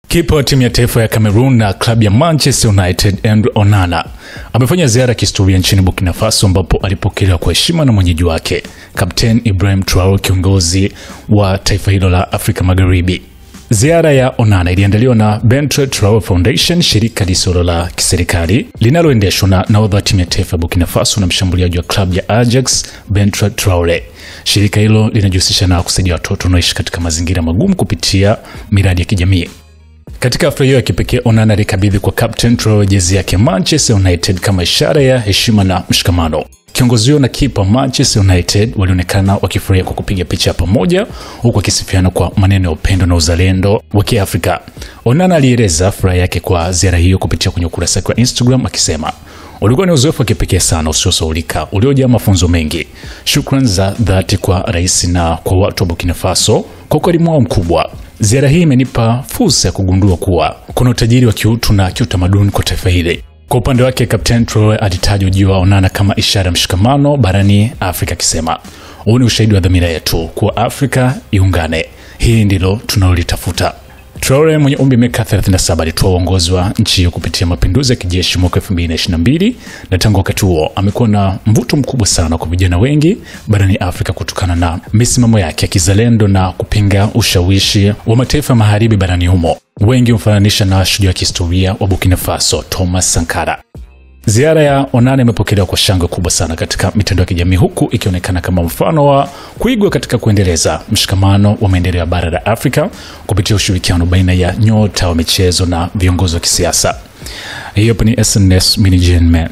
Kipa wa timu ya taifa ya Cameroon na klabu ya Manchester United Andre Onana amefanya ziara ya kihistoria nchini Burkina Faso ambapo alipokelewa kwa heshima na mwenyeji wake Kapteni Ibrahim Traore, kiongozi wa taifa hilo la Afrika Magharibi. Ziara ya Onana iliandaliwa na Bertrand Traore Foundation, shirika lisilo la kiserikali linaloendeshwa na nahodha wa timu ya taifa ya Burkina Faso na mshambuliaji wa klabu ya Ajax Bertrand Traore. Shirika hilo linajihusisha na kusaidia watoto wanaoishi katika mazingira magumu kupitia miradi ya kijamii. Katika hafla hiyo ya kipekee, Onana alikabidhi kwa Kapteni Traore jezi yake Manchester United kama ishara ya heshima na mshikamano. Kiongozi huyo na kipa Manchester United walionekana wakifurahia kwa kupiga picha pamoja, huku akisifiana kwa maneno ya upendo na uzalendo wa Kiafrika. Onana alieleza furaha yake kwa ziara hiyo kupitia kwenye ukurasa wake wa Instagram akisema, "Ulikuwa ni uzoefu wa kipekee sana usiosahaulika, uliojaa mafunzo mengi. Shukrani za dhati kwa rais na kwa watu wa Burkina Faso kwa ukarimu wao mkubwa. Ziara hii imenipa fursa ya kugundua kuwa kuna utajiri wa kiutu na kiutamaduni kwa taifa hili." Kwa upande wake, Kapteni Traore alitaja ujio wa Onana kama ishara ya mshikamano barani Afrika akisema, "Huu ni ushahidi wa dhamira yetu kuwa Afrika iungane. Hii ndilo tunalolitafuta." Traore mwenye umri miaka 37 alitoa uongozi wa nchi hiyo kupitia mapinduzi ya kijeshi mwaka 2022 na tangu wakati huo amekuwa na mvuto mkubwa sana kwa vijana wengi barani Afrika kutokana na misimamo yake ya kizalendo na kupinga ushawishi wa mataifa magharibi barani humo. Wengi humfananisha na shujaa wa kihistoria wa Burkina Faso Thomas Sankara. Ziara ya Onana imepokelewa kwa shangwe kubwa sana katika mitandao ya kijamii, huku ikionekana kama mfano wa kuigwa katika kuendeleza mshikamano wa maendeleo ya bara la Afrika kupitia ushirikiano baina ya nyota wa michezo na viongozi wa kisiasa. Hiyo ni SNS Mini Gen Man.